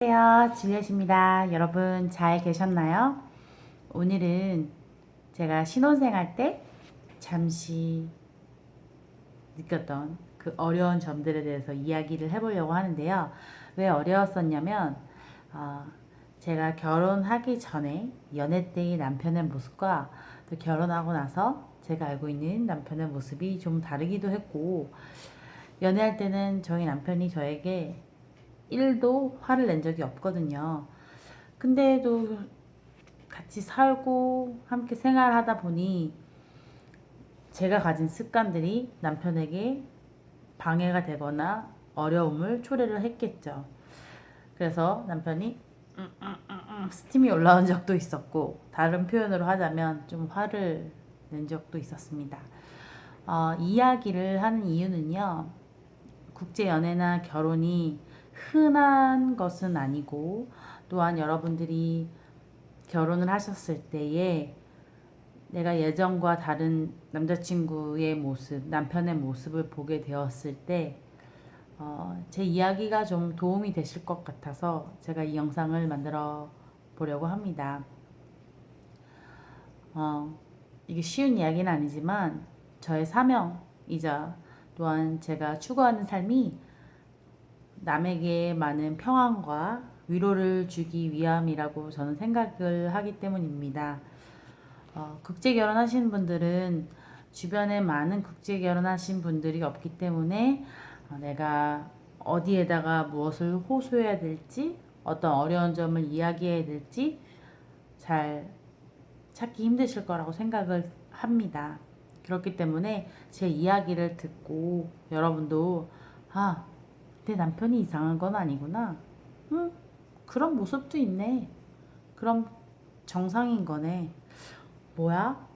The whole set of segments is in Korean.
안녕하세요. 줄리엣입니다. 여러분 잘 계셨나요? 오늘은 제가 신혼생활 때 잠시 느꼈던 그 어려운 점들에 대해서 이야기를 해보려고 하는데요. 왜 어려웠었냐면 어, 제가 결혼하기 전에 연애 때의 남편의 모습과 또 결혼하고 나서 제가 알고 있는 남편의 모습이 좀 다르기도 했고, 연애할 때는 저희 남편이 저에게 1도 화를 낸 적이 없거든요. 근데도 같이 살고 함께 생활하다 보니 제가 가진 습관들이 남편에게 방해가 되거나 어려움을 초래를 했겠죠. 그래서 남편이 스팀이 올라온 적도 있었고, 다른 표현으로 하자면 좀 화를 낸 적도 있었습니다. 이야기를 하는 이유는요, 국제 연애나 결혼이 흔한 것은 아니고, 또한 여러분들이 결혼을 하셨을 때에 내가 예전과 다른 남자친구의 모습, 남편의 모습을 보게 되었을 때, 제 이야기가 좀 도움이 되실 것 같아서 제가 이 영상을 만들어 보려고 합니다. 어, 이게 쉬운 이야기는 아니지만 저의 사명이자 또한 제가 추구하는 삶이 남에게 많은 평안과 위로를 주기 위함이라고 저는 생각을 하기 때문입니다. 국제 결혼하신 분들은 주변에 많은 국제 결혼하신 분들이 없기 때문에 내가 어디에다가 무엇을 호소해야 될지, 어떤 어려운 점을 이야기해야 될지 잘 찾기 힘드실 거라고 생각을 합니다. 그렇기 때문에 제 이야기를 듣고 여러분도 내 남편이 이상한 건 아니구나. 그런 모습도 있네. 그럼 정상인 거네. 뭐야?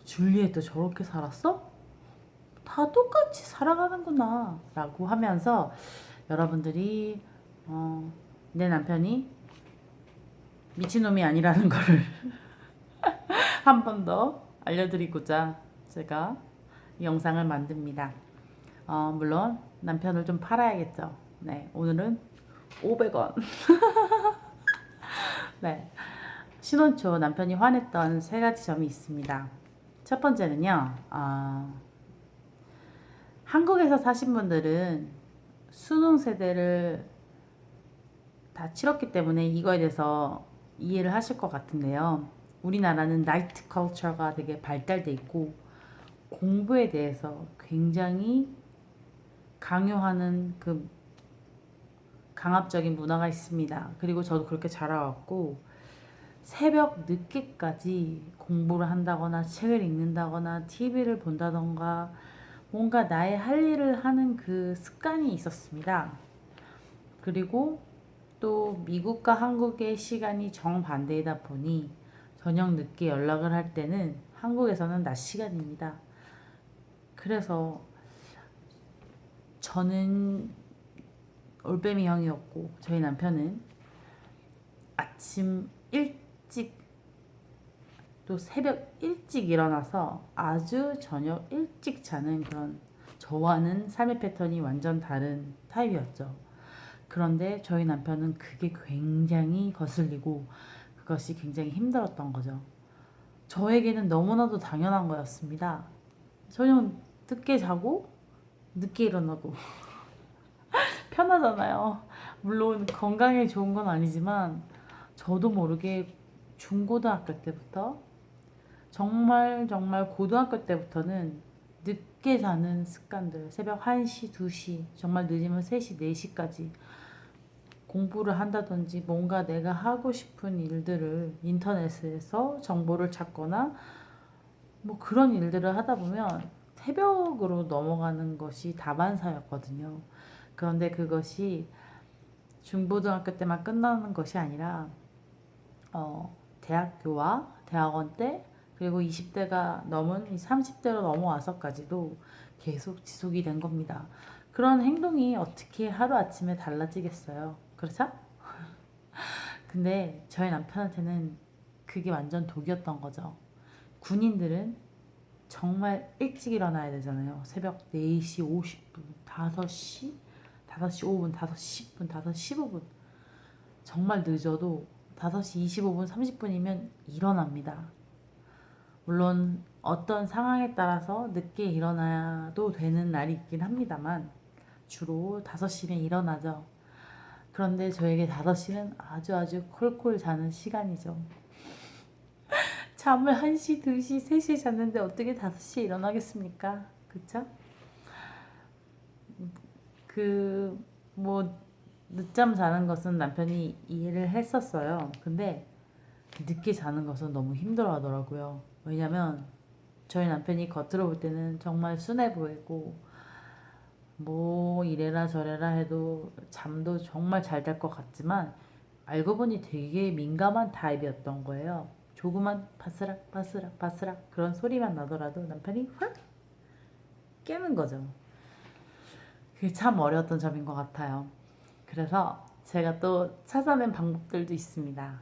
줄리엣도 저렇게 살았어? 다 똑같이 살아가는구나. 라고 하면서 여러분들이 내 남편이 미친놈이 아니라는 거를 한 번 더 알려드리고자 제가 이 영상을 만듭니다. 물론 남편을 좀 팔아야겠죠. 네, 오늘은 500원. 네, 신혼 초 남편이 화냈던 세 가지 점이 있습니다. 첫 번째는요, 한국에서 사신 분들은 수능 세대를 다 치렀기 때문에 이거에 대해서 이해를 하실 것 같은데요. 우리나라는 나이트 컬처가 되게 발달돼 있고 공부에 대해서 굉장히 강요하는 그 강압적인 문화가 있습니다. 그리고 저도 그렇게 자라왔고 새벽 늦게까지 공부를 한다거나 책을 읽는다거나 TV를 본다던가 뭔가 나의 할 일을 하는 그 습관이 있었습니다. 그리고 또 미국과 한국의 시간이 정반대이다 보니 저녁 늦게 연락을 할 때는 한국에서는 낮 시간입니다. 그래서 저는 올빼미 형이었고 저희 남편은 아침 일찍 또 새벽 일찍 일어나서 아주 저녁 일찍 자는 그런, 저와는 삶의 패턴이 완전 다른 타입이었죠. 그런데 저희 남편은 그게 굉장히 거슬리고 그것이 굉장히 힘들었던 거죠. 저에게는 너무나도 당연한 거였습니다. 저녁 늦게 자고 늦게 일어나고 편하잖아요. 물론 건강에 좋은 건 아니지만 저도 모르게 중고등학교 때부터 정말 정말 고등학교 때부터는 늦게 자는 습관들, 새벽 1시, 2시, 정말 늦으면 3시, 4시까지 공부를 한다든지 뭔가 내가 하고 싶은 일들을 인터넷에서 정보를 찾거나 뭐 그런 일들을 하다 보면 새벽으로 넘어가는 것이 다반사였거든요. 그런데 그것이 중고등학교 때만 끝나는 것이 아니라 대학교와 대학원 때, 그리고 20대가 넘은 30대로 넘어와서까지도 계속 지속이 된 겁니다. 그런 행동이 어떻게 하루아침에 달라지겠어요? 그렇죠? 근데 저희 남편한테는 그게 완전 독이었던 거죠. 군인들은 정말 일찍 일어나야 되잖아요. 새벽 4시 50분, 5시, 5분, 5시 10분, 5시 15분. 정말 늦어도 5시 25분, 30분이면 일어납니다. 물론 어떤 상황에 따라서 늦게 일어나도 되는 날이 있긴 합니다만 주로 5시면 일어나죠. 그런데 저에게 5시는 아주 콜콜 자는 시간이죠. 잠을 1시, 2시, 3시에 잤는데 어떻게 5시에 일어나겠습니까? 그쵸? 뭐 늦잠 자는 것은 남편이 이해를 했었어요. 근데 늦게 자는 것은 너무 힘들어 하더라고요. 왜냐면 저희 남편이 겉으로 볼 때는 정말 순해 보이고 뭐 이래라 저래라 해도 잠도 정말 잘 잘 것 같지만 알고 보니 되게 민감한 타입이었던 거예요. 조그만 바스락 바스락 바스락 그런 소리만 나더라도 남편이 확 깨는 거죠. 그게 참 어려웠던 점인 것 같아요. 그래서 제가 또 찾아낸 방법들도 있습니다.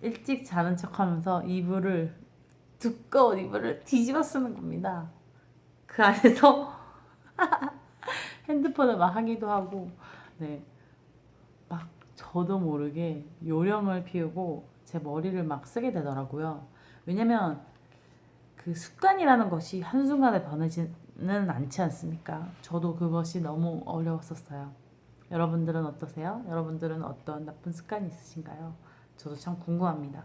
일찍 자는 척하면서 두꺼운 이불을 뒤집어 쓰는 겁니다. 그 안에서 핸드폰을 막 하기도 하고, 네, 막 저도 모르게 요령을 피우고 제 머리를 막 쓰게 되더라고요. 왜냐면 그 습관이라는 것이 한순간에 변하지는 않지 않습니까? 저도 그것이 너무 어려웠었어요. 여러분들은 어떠세요? 여러분들은 어떤 나쁜 습관이 있으신가요? 저도 참 궁금합니다.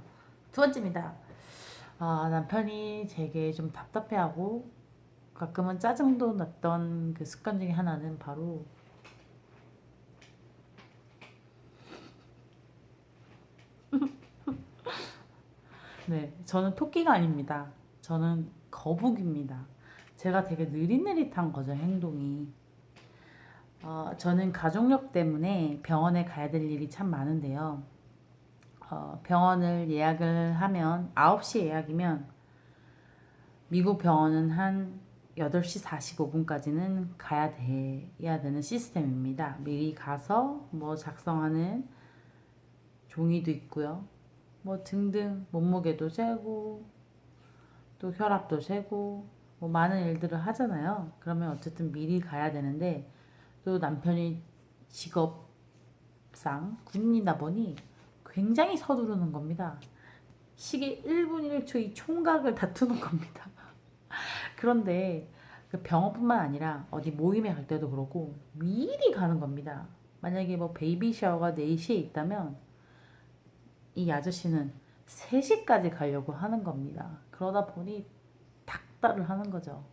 두 번째입니다. 남편이 제게 좀 답답해하고 가끔은 짜증도 났던 그 습관 중에 하나는 바로 네, 저는 토끼가 아닙니다. 저는 거북입니다. 제가 되게 느릿느릿한 거죠, 행동이. 저는 가족력 때문에 병원에 가야 될 일이 참 많은데요. 병원을 예약을 하면 9시 예약이면 미국 병원은 한 8시 45분까지는 돼야 되는 시스템입니다. 미리 가서 뭐 작성하는 종이도 있고요. 뭐 등등 몸무게도 재고 또 혈압도 재고 뭐 많은 일들을 하잖아요. 그러면 어쨌든 미리 가야 되는데 또 남편이 직업상 군인이다 보니 굉장히 서두르는 겁니다. 시계 1분 1초 이 총각을 다투는 겁니다. 그런데 그 병원뿐만 아니라 어디 모임에 갈 때도 그렇고 미리 가는 겁니다. 만약에 뭐 베이비 샤워가 4시에 있다면 이 아저씨는 3시까지 가려고 하는 겁니다. 그러다 보니 닥달을 하는 거죠.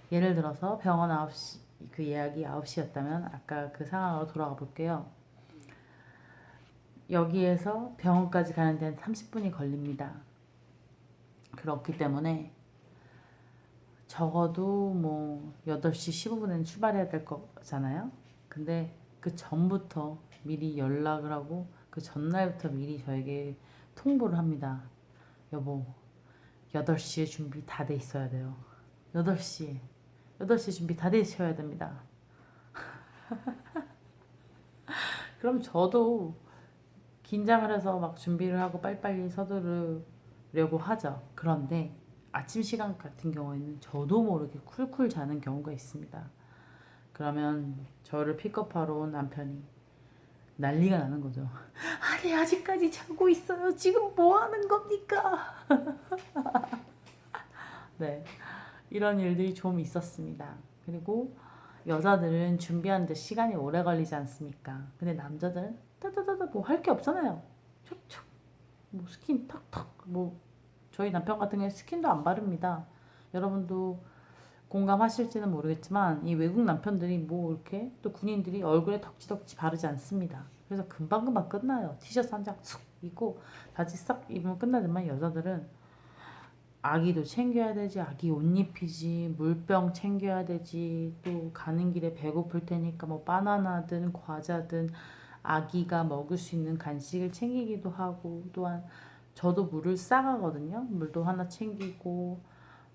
예를 들어서 병원 9시, 그 예약이 9시였다면 아까 그 상황으로 돌아가 볼게요. 여기에서 병원까지 가는 데는 30분이 걸립니다. 그렇기 때문에 적어도 뭐 8시 15분에는 출발해야 될 거잖아요. 근데 그 전부터 미리 연락을 하고 그 전날부터 미리 저에게 통보를 합니다. 여보, 8시에 준비 다 돼 있어야 돼요. 8시에. 8시 준비 다 돼 있어야 됩니다. 그럼 저도 긴장을 해서 막 준비를 하고 빨리빨리 서두르려고 하죠. 그런데 아침 시간 같은 경우에는 저도 모르게 쿨쿨 자는 경우가 있습니다. 그러면 저를 픽업하러 온 남편이 난리가 나는 거죠. 아니, 아직까지 자고 있어요. 지금 뭐 하는 겁니까? 네. 이런 일들이 좀 있었습니다. 그리고 여자들은 준비하는데 시간이 오래 걸리지 않습니까? 근데 남자들은 따다다다 뭐 할 게 없잖아요. 촉촉 뭐 스킨 턱턱 뭐 저희 남편 같은 경우에 스킨도 안 바릅니다. 여러분도 공감하실지는 모르겠지만 이 외국 남편들이 뭐 이렇게 또 군인들이 얼굴에 덕지덕지 바르지 않습니다. 그래서 금방금방 끝나요. 티셔츠 한 장 쑥 입고 바지 싹 입으면 끝나지만 여자들은 아기도 챙겨야 되지, 아기 옷 입히지, 물병 챙겨야 되지, 또 가는 길에 배고플 테니까 뭐 바나나든 과자든 아기가 먹을 수 있는 간식을 챙기기도 하고, 또한 저도 물을 싸가거든요. 물도 하나 챙기고,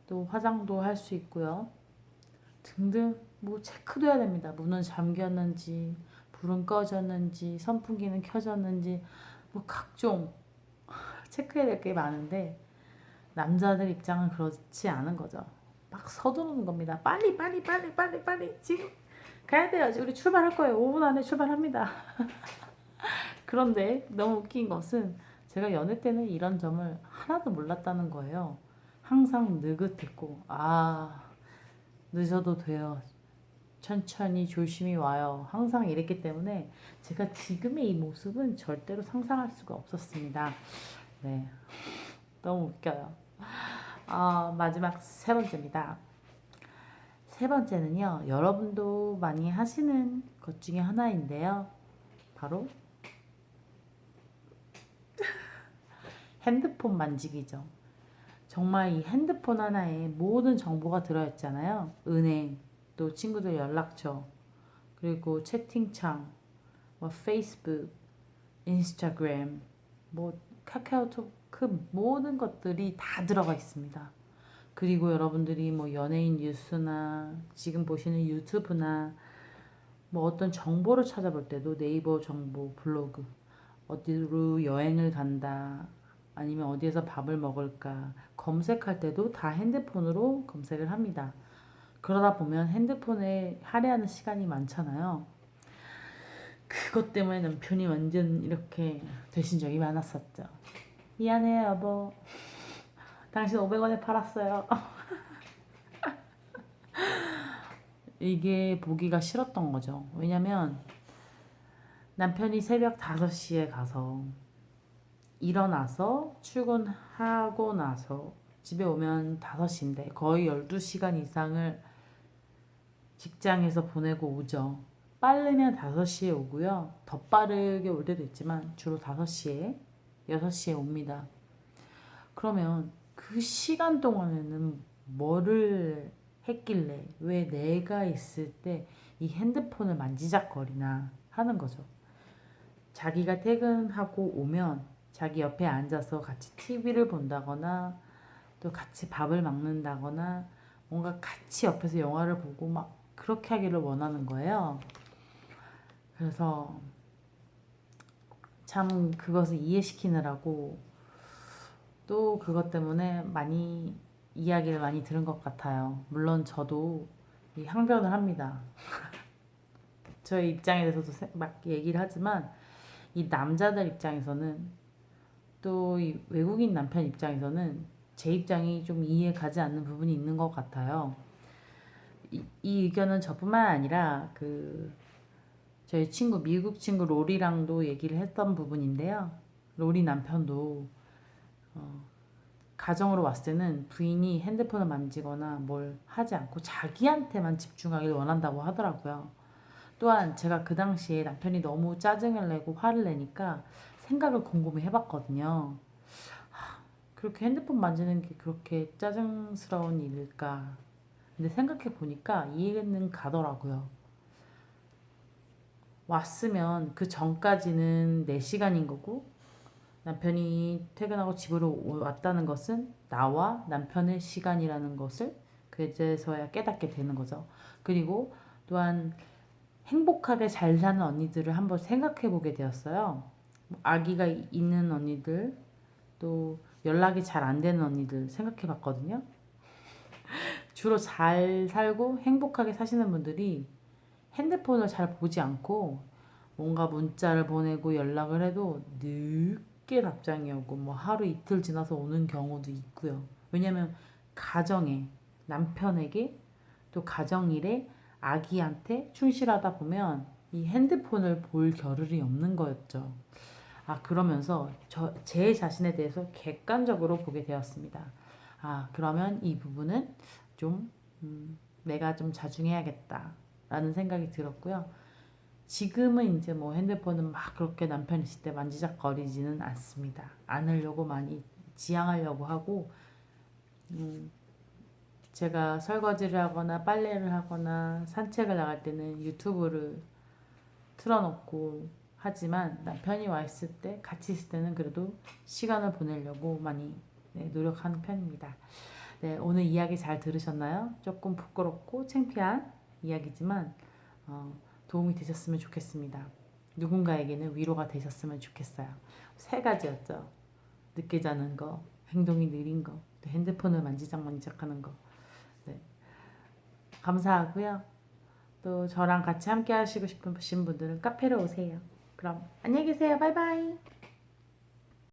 또 화장도 할 수 있고요. 등등 뭐 체크도 해야 됩니다. 문은 잠겼는지, 불은 꺼졌는지, 선풍기는 켜졌는지, 뭐 각종 체크해야 될 게 많은데, 남자들 입장은 그렇지 않은 거죠. 막 서두르는 겁니다. 빨리 빨리 빨리 빨리 빨리 지금 가야 돼요. 우리 출발할 거예요. 5분 안에 출발합니다. 그런데 너무 웃긴 것은 제가 연애 때는 이런 점을 하나도 몰랐다는 거예요. 항상 느긋했고, 늦어도 돼요. 천천히 조심히 와요. 항상 이랬기 때문에 제가 지금의 이 모습은 절대로 상상할 수가 없었습니다. 네, 너무 웃겨요. 마지막 세 번째입니다. 세 번째는요, 여러분도 많이 하시는 것 중에 하나인데요. 바로 핸드폰 만지기죠. 정말 이 핸드폰 하나에 모든 정보가 들어있잖아요. 은행, 또 친구들 연락처, 그리고 채팅창, 뭐 페이스북, 인스타그램, 뭐 카카오톡 그 모든 것들이 다 들어가 있습니다. 그리고 여러분들이 뭐 연예인 뉴스나 지금 보시는 유튜브나 뭐 어떤 정보를 찾아볼 때도 네이버 정보, 블로그, 어디로 여행을 간다, 아니면 어디에서 밥을 먹을까 검색할 때도 다 핸드폰으로 검색을 합니다. 그러다 보면 핸드폰에 할애하는 시간이 많잖아요. 그것 때문에 남편이 완전 이렇게 되신 적이 많았었죠. 미안해요, 여보. 당신 500원에 팔았어요. 이게 보기가 싫었던 거죠. 왜냐면 남편이 새벽 5시에 가서 일어나서 출근하고 나서 집에 오면 5시인데 거의 12시간 이상을 직장에서 보내고 오죠. 빠르면 5시에 오고요. 더 빠르게 올 때도 있지만 주로 5시에, 6시에 옵니다. 그러면 그 시간 동안에는 뭐를 했길래 왜 내가 있을 때 이 핸드폰을 만지작거리나 하는 거죠. 자기가 퇴근하고 오면 자기 옆에 앉아서 같이 TV를 본다거나 또 같이 밥을 먹는다거나 뭔가 같이 옆에서 영화를 보고 막 그렇게 하기를 원하는 거예요. 그래서 참 그것을 이해시키느라고 또 그것 때문에 많이 이야기를 많이 들은 것 같아요. 물론 저도 이 항변을 합니다. 저의 입장에 대해서도 막 얘기를 하지만 이 남자들 입장에서는 또 이 외국인 남편 입장에서는 제 입장이 좀 이해 가지 않는 부분이 있는 것 같아요. 이 의견은 저뿐만 아니라 저희 친구 미국 친구 로리랑도 얘기를 했던 부분인데요. 로리 남편도 가정으로 왔을 때는 부인이 핸드폰을 만지거나 뭘 하지 않고 자기한테만 집중하길 원한다고 하더라고요. 또한 제가 그 당시에 남편이 너무 짜증을 내고 화를 내니까 생각을 곰곰이 해봤거든요. 그렇게 핸드폰 만지는 게 그렇게 짜증스러운 일일까? 근데 생각해 보니까 이해는 가더라고요. 왔으면 그 전까지는 내 시간인 거고 남편이 퇴근하고 집으로 왔다는 것은 나와 남편의 시간이라는 것을 그제서야 깨닫게 되는 거죠. 그리고 또한 행복하게 잘 사는 언니들을 한번 생각해 보게 되었어요. 아기가 있는 언니들, 또 연락이 잘 안 되는 언니들 생각해 봤거든요. 주로 잘 살고 행복하게 사시는 분들이 핸드폰을 잘 보지 않고 뭔가 문자를 보내고 연락을 해도 늦게 답장이 오고 뭐 하루 이틀 지나서 오는 경우도 있고요. 왜냐면 가정에 남편에게 또 가정일에 아기한테 충실하다 보면 이 핸드폰을 볼 겨를이 없는 거였죠. 그러면서 제 자신에 대해서 객관적으로 보게 되었습니다. 그러면 이 부분은 좀 내가 좀 자중해야겠다라는 생각이 들었고요. 지금은 이제 뭐 핸드폰은 막 그렇게 남편 있을 때 만지작거리지는 않습니다. 않으려고 많이 지양하려고 하고, 제가 설거지를 하거나 빨래를 하거나 산책을 나갈 때는 유튜브를 틀어놓고 하지만 남편이 와 있을 때 같이 있을 때는 그래도 시간을 보내려고 많이 노력하는 편입니다. 네, 오늘 이야기 잘 들으셨나요? 조금 부끄럽고 창피한 이야기지만 도움이 되셨으면 좋겠습니다. 누군가에게는 위로가 되셨으면 좋겠어요. 세 가지였죠. 늦게 자는 거, 행동이 느린 거, 또 핸드폰을 만지작만지작하는 거. 네, 감사하고요. 또 저랑 같이 함께 하시고 싶으신 분들은 카페로 오세요. 그럼 안녕히 계세요. 바이바이.